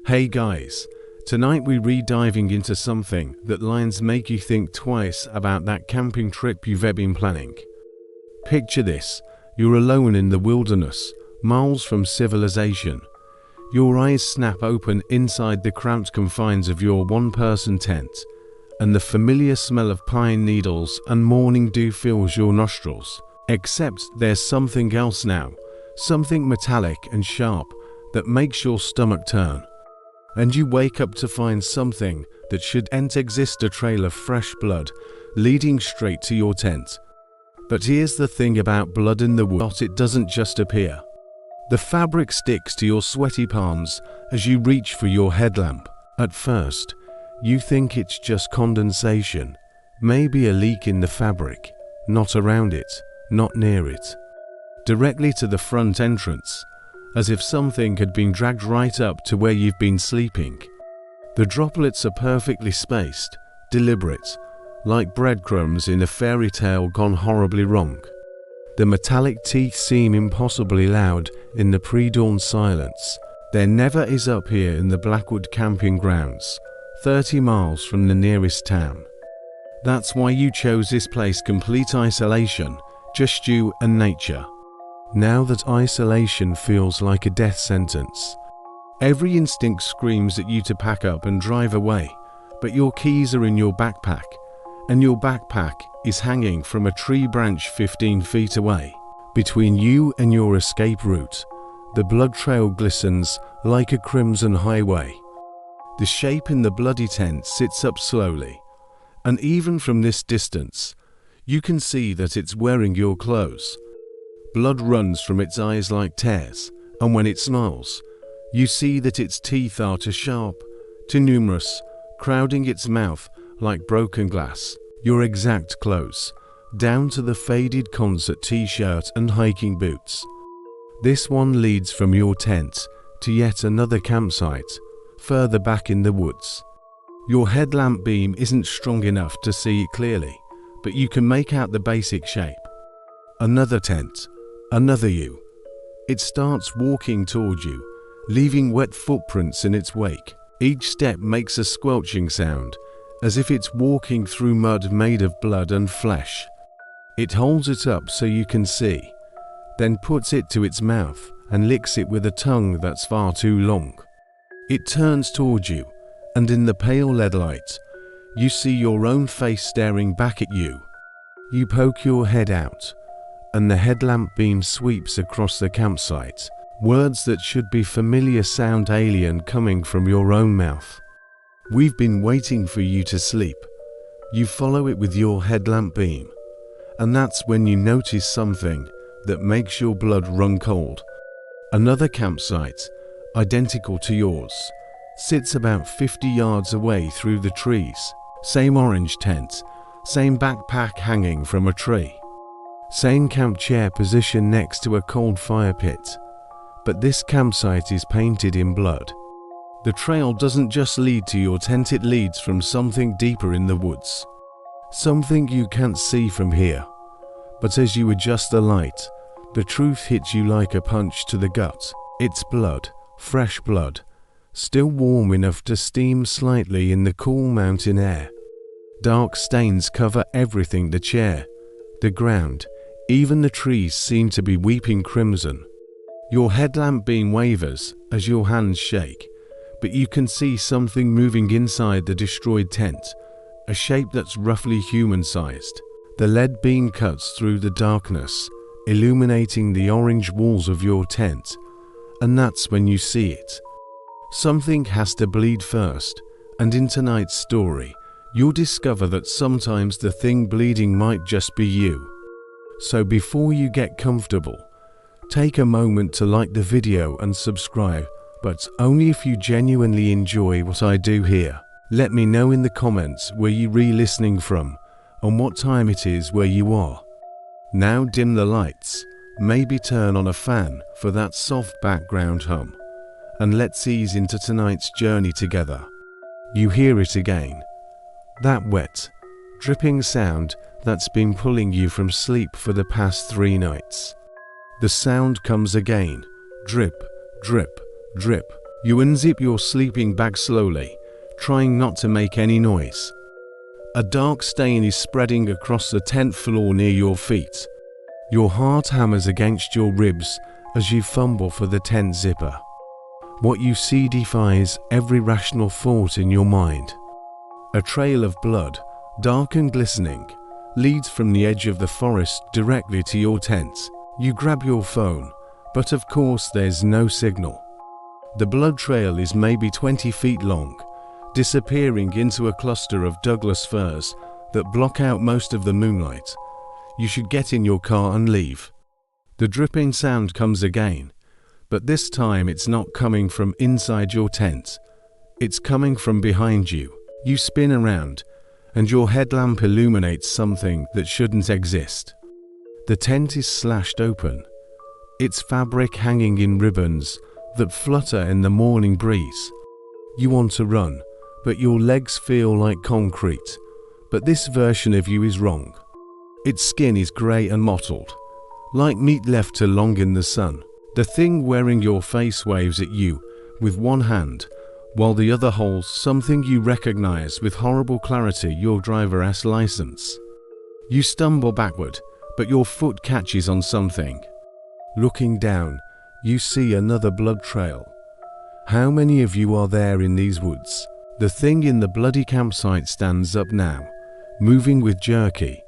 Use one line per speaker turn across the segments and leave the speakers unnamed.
Hey guys, tonight we're re-diving into something that lines make you think twice about that camping trip you've been planning. Picture this, you're alone in the wilderness, miles from civilization. Your eyes snap open inside the cramped confines of your one-person tent, and the familiar smell of pine needles and morning dew fills your nostrils. Except there's something else now, something metallic and sharp that makes your stomach turn. And you wake up to find something that shouldn't exist, a trail of fresh blood leading straight to your tent. But here's the thing about blood in the woods, it doesn't just appear. The fabric sticks to your sweaty palms as you reach for your headlamp. At first, you think it's just condensation, maybe a leak in the fabric, not around it, not near it. Directly to the front entrance, as if something had been dragged right up to where you've been sleeping. The droplets are perfectly spaced, deliberate, like breadcrumbs in a fairy tale gone horribly wrong. The metallic teeth seem impossibly loud in the pre-dawn silence. There never is up here in the Blackwood camping grounds, 30 miles from the nearest town. That's why you chose this place, complete isolation, just you and nature. Now that isolation feels like a death sentence, every instinct screams at you to pack up and drive away, but your keys are in your backpack, and your backpack is hanging from a tree branch 15 feet away. Between you and your escape route, the blood trail glistens like a crimson highway. The shape in the bloody tent sits up slowly, and even from this distance, you can see that it's wearing your clothes. Blood runs from its eyes like tears, and when it smiles, you see that its teeth are too sharp, too numerous, crowding its mouth like broken glass. Your exact clothes, down to the faded concert t-shirt and hiking boots. This one leads from your tent to yet another campsite, further back in the woods. Your headlamp beam isn't strong enough to see it clearly, but you can make out the basic shape. Another tent. Another you. It starts walking toward you, leaving wet footprints in its wake. Each step makes a squelching sound, as if it's walking through mud made of blood and flesh. It holds it up so you can see, then puts it to its mouth and licks it with a tongue that's far too long. It turns toward you, and in the pale LED light, you see your own face staring back at you. You poke your head out, and the headlamp beam sweeps across the campsite. Words that should be familiar sound alien coming from your own mouth. We've been waiting for you to sleep. You follow it with your headlamp beam, and that's when you notice something that makes your blood run cold. Another campsite, identical to yours, sits about 50 yards away through the trees. Same orange tent, same backpack hanging from a tree. Same camp chair positioned next to a cold fire pit, but this campsite is painted in blood. The trail doesn't just lead to your tent, it leads from something deeper in the woods. Something you can't see from here, but as you adjust the light, the truth hits you like a punch to the gut. It's blood, fresh blood, still warm enough to steam slightly in the cool mountain air. Dark stains cover everything, the chair, the ground, even the trees seem to be weeping crimson. Your headlamp beam wavers as your hands shake, but you can see something moving inside the destroyed tent, a shape that's roughly human-sized. The LED beam cuts through the darkness, illuminating the orange walls of your tent, and that's when you see it. Something has to bleed first, and in tonight's story, you'll discover that sometimes the thing bleeding might just be you. So before you get comfortable, take a moment to like the video and subscribe, but only if you genuinely enjoy what I do here. Let me know in the comments where you're re-listening from and what time it is where you are. Now dim the lights, maybe turn on a fan for that soft background hum, and let's ease into tonight's journey together. You hear it again, that wet, dripping sound that's been pulling you from sleep for the past 3 nights. The sound comes again, drip, drip, drip, You unzip your sleeping bag slowly, trying not to make any noise. A dark stain is spreading across the tent floor near your feet. Your heart hammers against your ribs as you fumble for the tent zipper. What you see defies every rational thought in your mind. A trail of blood, dark and glistening, leads from the edge of the forest directly to your tent. You grab your phone, but of course there's no signal. The blood trail is maybe 20 feet long, disappearing into a cluster of Douglas firs that block out most of the moonlight. You should get in your car and leave. The dripping sound comes again, but this time it's not coming from inside your tent. It's coming from behind you. You spin around, and your headlamp illuminates something that shouldn't exist. The tent is slashed open, its fabric hanging in ribbons that flutter in the morning breeze. You want to run, but your legs feel like concrete. But this version of you is wrong. Its skin is grey and mottled, like meat left too long in the sun. The thing wearing your face waves at you with one hand, while the other holds something you recognize with horrible clarity: your driver's license. You stumble backward, but your foot catches on something. Looking down, you see another blood trail. How many of you are there in these woods? The thing in the bloody campsite stands up now, moving with jerky,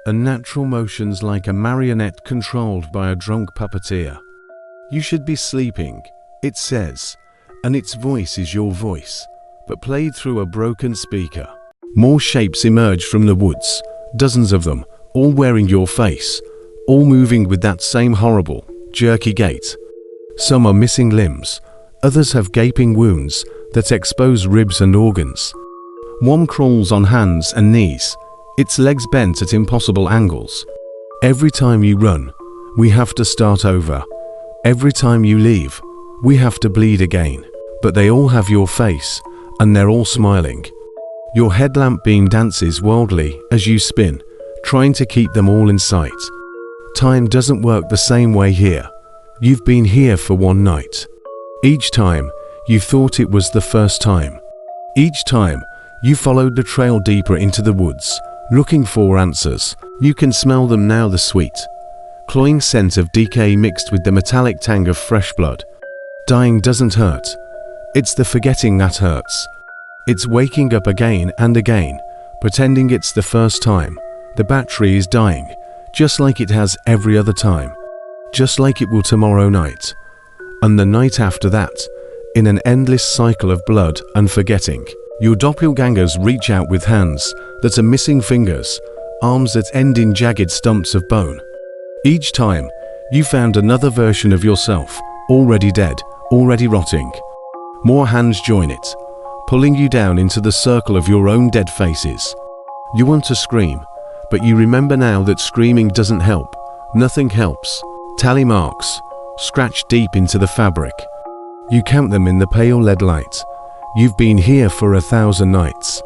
unnatural motions like a marionette controlled by a drunk puppeteer. You should be sleeping, it says, and its voice is your voice, but played through a broken speaker. More shapes emerge from the woods, dozens of them, all wearing your face, all moving with that same horrible, jerky gait. Some are missing limbs, others have gaping wounds that expose ribs and organs. One crawls on hands and knees, its legs bent at impossible angles. Every time you run, we have to start over. Every time you leave, we have to bleed again. But they all have your face, and they're all smiling. Your headlamp beam dances wildly as you spin, trying to keep them all in sight. Time doesn't work the same way here. You've been here for one night. Each time, you thought it was the first time. Each time, you followed the trail deeper into the woods, looking for answers. You can smell them now, the sweet, cloying scent of decay mixed with the metallic tang of fresh blood. Dying doesn't hurt. It's the forgetting that hurts. It's waking up again and again, pretending it's the first time. The battery is dying, just like it has every other time. Just like it will tomorrow night. And the night after that, in an endless cycle of blood and forgetting. Your doppelgängers reach out with hands that are missing fingers, arms that end in jagged stumps of bone. Each time, you found another version of yourself, already dead, already rotting. More hands join it, pulling you down into the circle of your own dead faces. You want to scream, but you remember now that screaming doesn't help. Nothing helps. Tally marks, scratched deep into the fabric. You count them in the pale lead light. You've been here for 1,000 nights.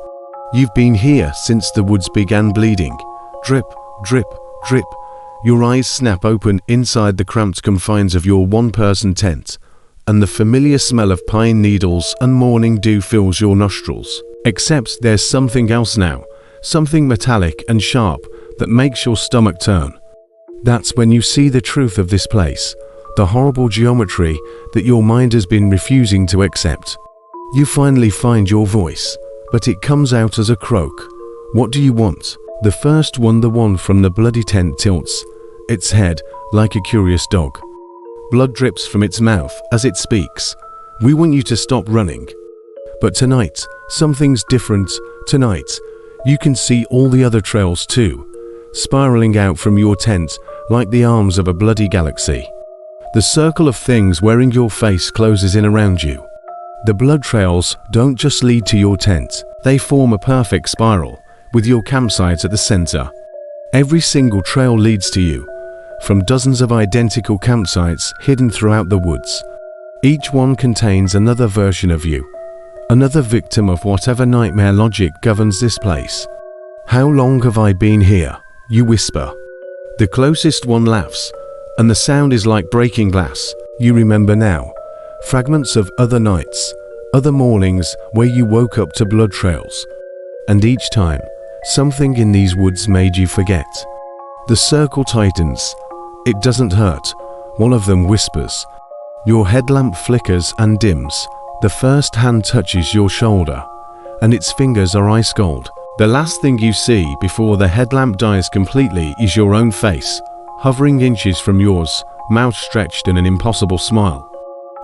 You've been here since the woods began bleeding. Drip, drip, drip. Your eyes snap open inside the cramped confines of your one-person tent, and the familiar smell of pine needles and morning dew fills your nostrils. Except there's something else now, something metallic and sharp that makes your stomach turn. That's when you see the truth of this place, the horrible geometry that your mind has been refusing to accept. You finally find your voice, but it comes out as a croak. What do you want? The first one, the one from the bloody tent, tilts its head like a curious dog. Blood drips from its mouth as it speaks. We want you to stop running. But tonight, something's different. Tonight, you can see all the other trails too, spiraling out from your tent like the arms of a bloody galaxy. The circle of things wearing your face closes in around you. The blood trails don't just lead to your tent, they form a perfect spiral, with your campsite at the center. Every single trail leads to you, from dozens of identical campsites hidden throughout the woods. Each one contains another version of you, another victim of whatever nightmare logic governs this place. How long have I been here? You whisper. The closest one laughs, and the sound is like breaking glass. You remember now. fragments of other nights, other mornings where you woke up to blood trails. And each time, something in these woods made you forget. The circle tightens. It doesn't hurt. One of them whispers. Your headlamp flickers and dims. The first hand touches your shoulder, and its fingers are ice cold. The last thing you see before the headlamp dies completely is your own face, hovering inches from yours, mouth stretched in an impossible smile.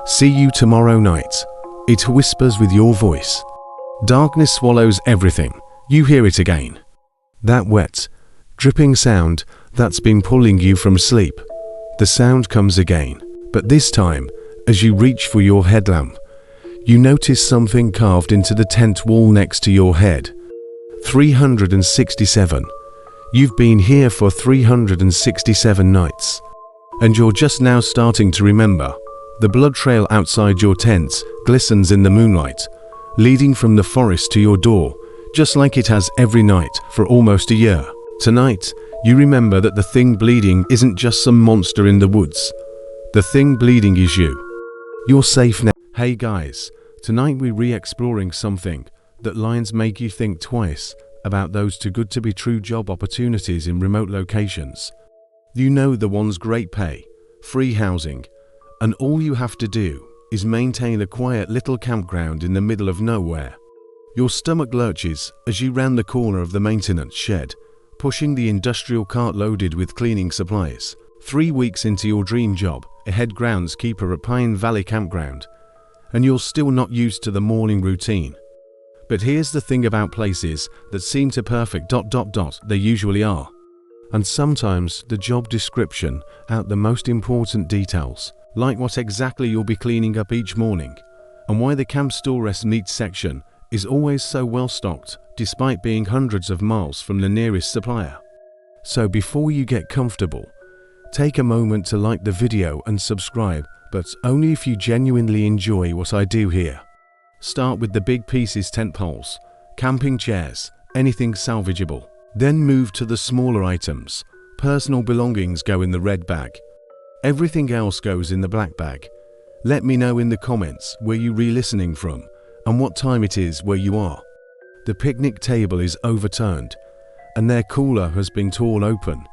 See you tomorrow night. It whispers with your voice. Darkness swallows everything. You hear it again. That wet, dripping sound that's been pulling you from sleep. The sound comes again, but this time, as you reach for your headlamp, you notice something carved into the tent wall next to your head. 367. You've been here for 367 nights. And you're just now starting to remember. The blood trail outside your tent glistens in the moonlight, leading from the forest to your door, just like it has every night for almost a year. Tonight, you remember that the thing bleeding isn't just some monster in the woods. The thing bleeding is you. You're safe now. Hey guys, tonight we're re-exploring something that lines make you think twice about those too good to be true job opportunities in remote locations. You know, the ones great pay, free housing, and all you have to do is maintain a quiet little campground in the middle of nowhere. Your stomach lurches as you round the corner of the maintenance shed, pushing the industrial cart loaded with cleaning supplies. 3 weeks into your dream job, a head groundskeeper at Pine Valley Campground, and you're still not used to the morning routine. But here's the thing about places that seem to perfect ... they usually are. And sometimes the job description out the most important details, like what exactly you'll be cleaning up each morning, and why the camp store meat section is always so well stocked despite being hundreds of miles from the nearest supplier. So before you get comfortable, take a moment to like the video and subscribe, but only if you genuinely enjoy what I do here. Start with the big pieces: tent poles, camping chairs, anything salvageable. Then move to the smaller items. Personal belongings go in the red bag. Everything else goes in the black bag. Let me know in the comments where you're re-listening from and what time it is where you are. The picnic table is overturned and their cooler has been torn open,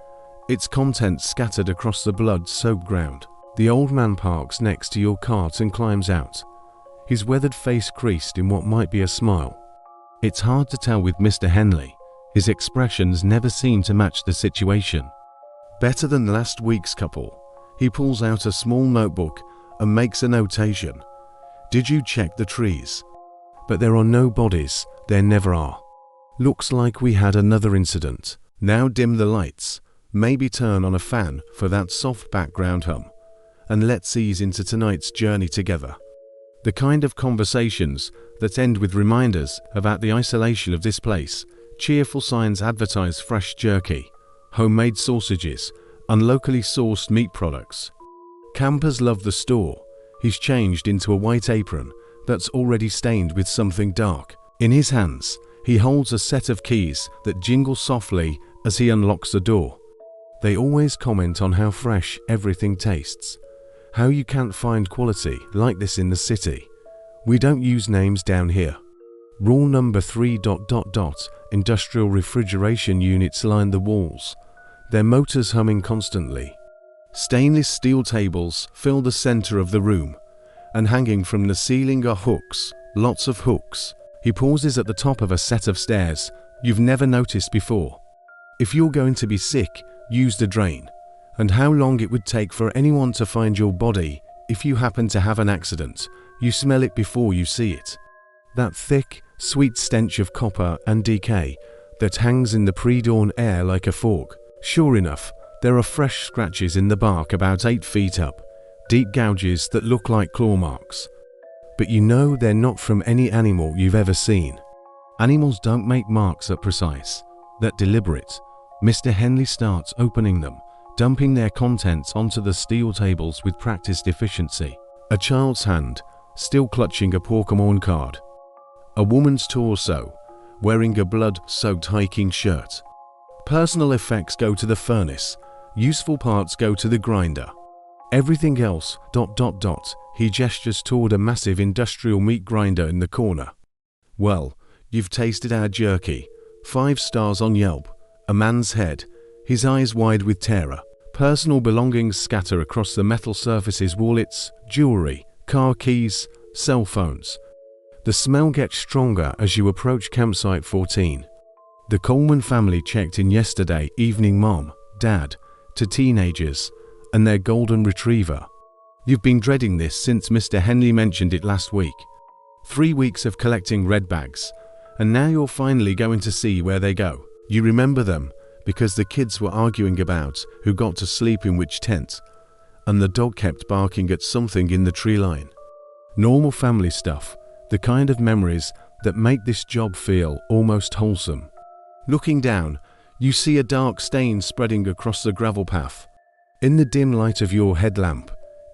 its contents scattered across the blood-soaked ground. The old man parks next to your cart and climbs out, his weathered face creased in what might be a smile. It's hard to tell with Mr. Henley. His expressions never seem to match the situation. Better than last week's couple, he pulls out a small notebook and makes a notation. Did you check the trees? But there are no bodies, there never are. Looks like we had another incident. Now dim the lights, maybe turn on a fan for that soft background hum, and let's ease into tonight's journey together. The kind of conversations that end with reminders about the isolation of this place. Cheerful signs advertise fresh jerky, homemade sausages, and locally sourced meat products. Campers love the store. He's changed into a white apron that's already stained with something dark. In his hands, he holds a set of keys that jingle softly as he unlocks the door. They always comment on how fresh everything tastes, how you can't find quality like this in the city. We don't use names down here. Rule number 3... Industrial refrigeration units line the walls, their motors humming constantly. Stainless steel tables fill the center of the room, and hanging from the ceiling are hooks, lots of hooks. He pauses at the top of a set of stairs you've never noticed before. If you're going to be sick, use the drain. And how long it would take for anyone to find your body if you happen to have an accident. You smell it before you see it. That thick, sweet stench of copper and decay that hangs in the pre-dawn air like a fog. Sure enough, there are fresh scratches in the bark about 8 feet up, deep gouges that look like claw marks. But you know they're not from any animal you've ever seen. Animals don't make marks that precise, that deliberate. Mr. Henley starts opening them, dumping their contents onto the steel tables with practiced efficiency. A child's hand, still clutching a Pokémon card. A woman's torso, wearing a blood-soaked hiking shirt. Personal effects go to the furnace, useful parts go to the grinder. Everything else ... He gestures toward a massive industrial meat grinder in the corner. Well, you've tasted our jerky. 5 stars on Yelp. A man's head, his eyes wide with terror. Personal belongings scatter across the metal surfaces, wallets, jewelry, car keys, cell phones. The smell gets stronger as you approach campsite 14. The Coleman family checked in yesterday evening, mom, dad, to teenagers, and their golden retriever. You've been dreading this since Mr. Henley mentioned it last week. 3 weeks of collecting red bags, and now you're finally going to see where they go. You remember them because the kids were arguing about who got to sleep in which tent, and the dog kept barking at something in the tree line. Normal family stuff, the kind of memories that make this job feel almost wholesome. Looking down, you see a dark stain spreading across the gravel path. In the dim light of your headlamp,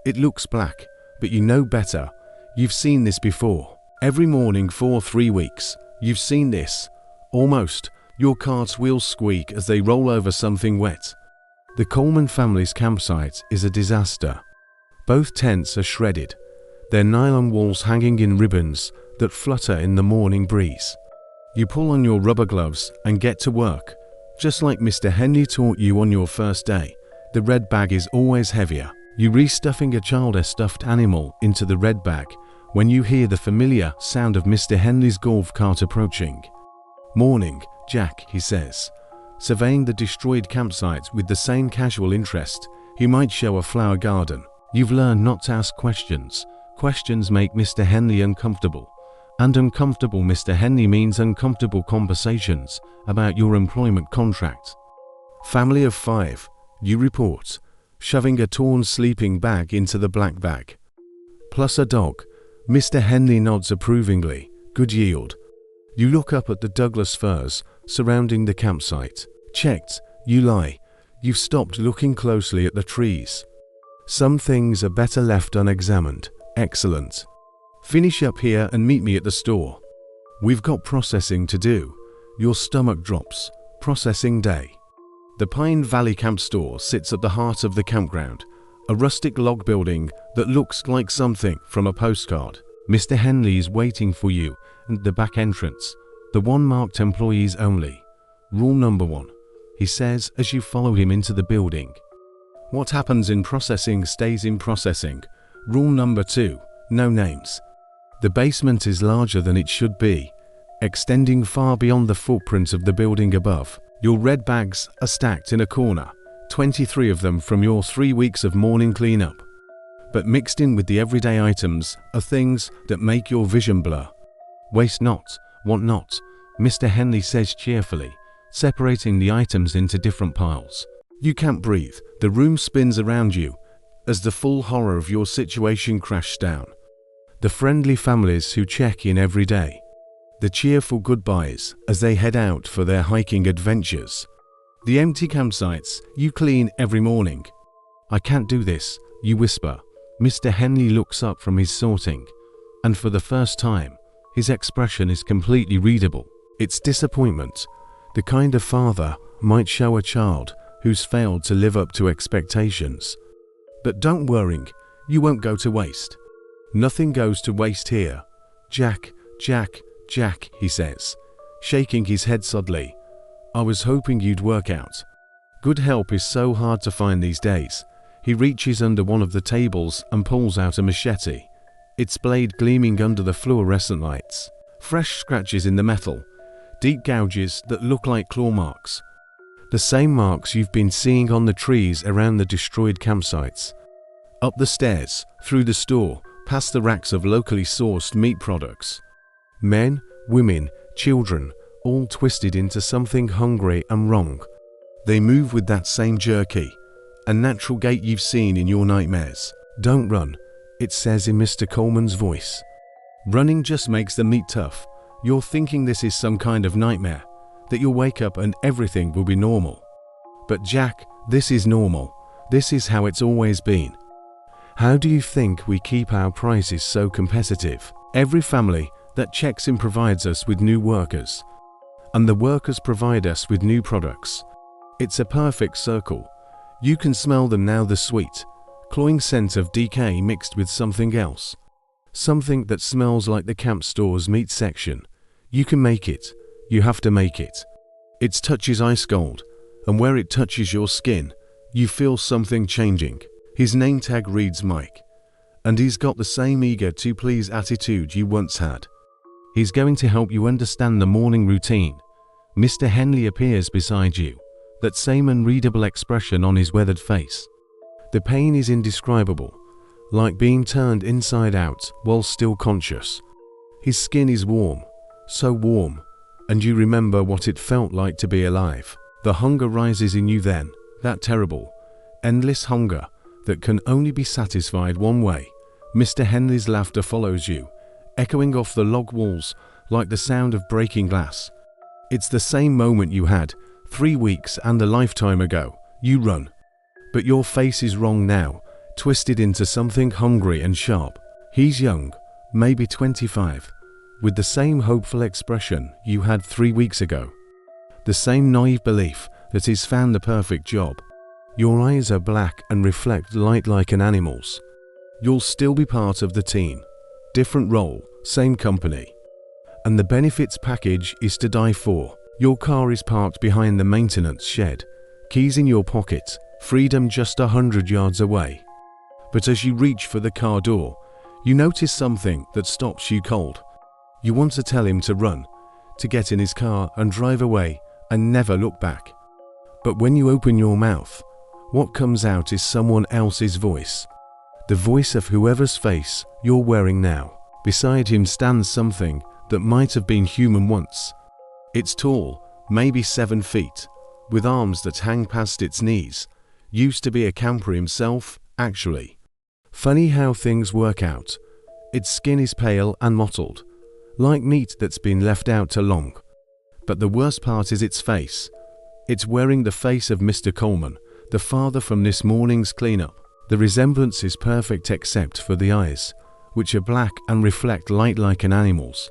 it looks black, but you know better. You've seen this before. Every morning for 3 weeks, you've seen this. Almost. Your cart's wheels squeak as they roll over something wet. The Coleman family's campsite is a disaster. Both tents are shredded, their nylon walls hanging in ribbons that flutter in the morning breeze. You pull on your rubber gloves and get to work. Just like Mr. Henley taught you on your first day, the red bag is always heavier. You restuffing a childish stuffed animal into the red bag when you hear the familiar sound of Mr. Henley's golf cart approaching. "Morning, Jack," he says, surveying the destroyed campsite with the same casual interest he might show a flower garden. You've learned not to ask questions. Questions make Mr. Henley uncomfortable. And uncomfortable Mr. Henley means uncomfortable conversations about your employment contract. "Family of 5, you report, shoving a torn sleeping bag into the black bag. Plus a dog." Mr. Henley nods approvingly. "Good yield." You look up at the Douglas firs surrounding the campsite. "Checked, you lie. You've stopped looking closely at the trees. Some things are better left unexamined." "Excellent. Finish up here and meet me at the store. We've got processing to do." Your stomach drops. Processing day. The Pine Valley Camp Store sits at the heart of the campground, a rustic log building that looks like something from a postcard. Mr. Henley is waiting for you at the back entrance, the one marked employees only. "Rule number 1, he says as you follow him into the building. "What happens in processing stays in processing." Rule number 2, no names. The basement is larger than it should be, extending far beyond the footprint of the building above. Your red bags are stacked in a corner, 23 of them from your 3 weeks of morning cleanup. But mixed in with the everyday items are things that make your vision blur. "Waste not, want not," Mr. Henley says cheerfully, separating the items into different piles. You can't breathe. The room spins around you as the full horror of your situation crashes down. The friendly families who check in every day. The cheerful goodbyes as they head out for their hiking adventures. The empty campsites you clean every morning. "I can't do this," you whisper. Mr. Henley looks up from his sorting, and for the first time, his expression is completely readable. It's disappointment, the kind of father might show a child who's failed to live up to expectations. "But don't worry, you won't go to waste. Nothing goes to waste here. Jack, Jack, Jack," he says, shaking his head sadly. "I was hoping you'd work out. Good help is so hard to find these days." He reaches under one of the tables and pulls out a machete, its blade gleaming under the fluorescent lights. Fresh scratches in the metal, deep gouges that look like claw marks. The same marks you've been seeing on the trees around the destroyed campsites. Up the stairs, through the store, past the racks of locally sourced meat products. Men, women, children, all twisted into something hungry and wrong. They move with that same jerky, a natural gait you've seen in your nightmares. "Don't run," it says in Mr. Coleman's voice. "Running just makes the meat tough. You're thinking this is some kind of nightmare, that you'll wake up and everything will be normal. But Jack, this is normal. This is how it's always been. How do you think we keep our prices so competitive? Every family that checks in provides us with new workers, and the workers provide us with new products. It's a perfect circle. You can smell them now, the sweet, cloying scent of decay mixed with something else. Something that smells like the camp store's meat section. You can make it. You have to make it. Its touch is ice cold, and where it touches your skin, you feel something changing. His name tag reads Mike, and he's got the same eager to please attitude you once had. He's going to help you understand the morning routine. Mr. Henley appears beside you, that same unreadable expression on his weathered face. The pain is indescribable, like being turned inside out while still conscious. His skin is warm, so warm, and you remember what it felt like to be alive. The hunger rises in you then, that terrible, endless hunger that can only be satisfied one way. Mr. Henley's laughter follows you, echoing off the log walls like the sound of breaking glass. It's the same moment you had 3 weeks and a lifetime ago. You run. But your face is wrong now, twisted into something hungry and sharp. He's young, maybe 25, with the same hopeful expression you had 3 weeks ago. The same naive belief that he's found the perfect job. Your eyes are black and reflect light like an animal's. You'll still be part of the team. Different role, same company. And the benefits package is to die for. Your car is parked behind the maintenance shed. Keys in your pocket, freedom just 100 yards away. But as you reach for the car door, you notice something that stops you cold. You want to tell him to run, to get in his car and drive away and never look back. But when you open your mouth, what comes out is someone else's voice. The voice of whoever's face you're wearing now. Beside him stands something that might have been human once. It's tall, maybe 7 feet, with arms that hang past its knees. Used to be a camper himself, actually. Funny how things work out. Its skin is pale and mottled, like meat that's been left out too long. But the worst part is its face. It's wearing the face of Mr. Coleman, the father from this morning's cleanup. The resemblance is perfect except for the eyes, which are black and reflect light like an animal's.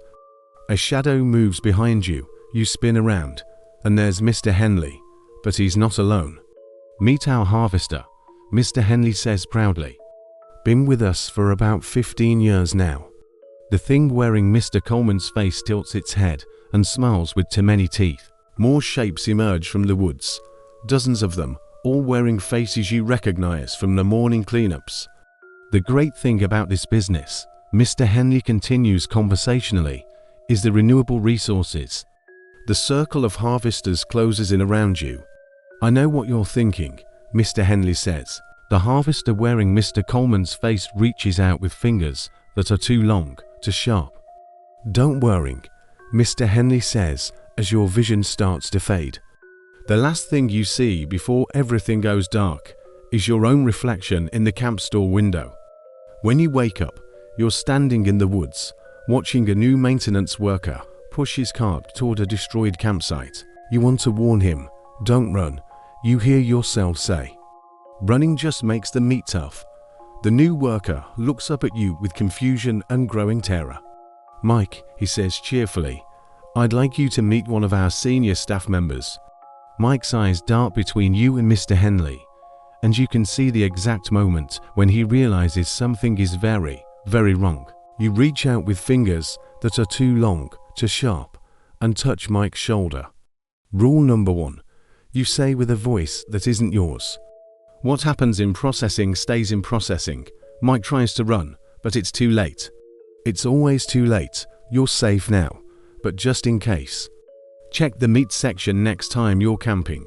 A shadow moves behind you, you spin around, and there's Mr. Henley, but he's not alone. Meet our harvester, Mr. Henley says proudly. Been with us for about 15 years now. The thing wearing Mr. Coleman's face tilts its head and smiles with too many teeth. More shapes emerge from the woods, dozens of them, all wearing faces you recognize from the morning cleanups. The great thing about this business, Mr. Henley continues conversationally, is the renewable resources. The circle of harvesters closes in around you. I know what you're thinking, Mr. Henley says. The harvester wearing Mr. Coleman's face reaches out with fingers that are too long, too sharp. Don't worry, Mr. Henley says as your vision starts to fade. The last thing you see before everything goes dark is your own reflection in the camp store window. When you wake up, you're standing in the woods, watching a new maintenance worker push his cart toward a destroyed campsite. You want to warn him, don't run, you hear yourself say. Running just makes the meat tough. The new worker looks up at you with confusion and growing terror. Mike, he says cheerfully, I'd like you to meet one of our senior staff members. Mike's eyes dart between you and Mr. Henley, and you can see the exact moment when he realizes something is very, very wrong. You reach out with fingers that are too long, too sharp, and touch Mike's shoulder. Rule number 1. You say with a voice that isn't yours. What happens in processing stays in processing. Mike tries to run, but it's too late. It's always too late. You're safe now, but just in case. Check the meat section next time you're camping.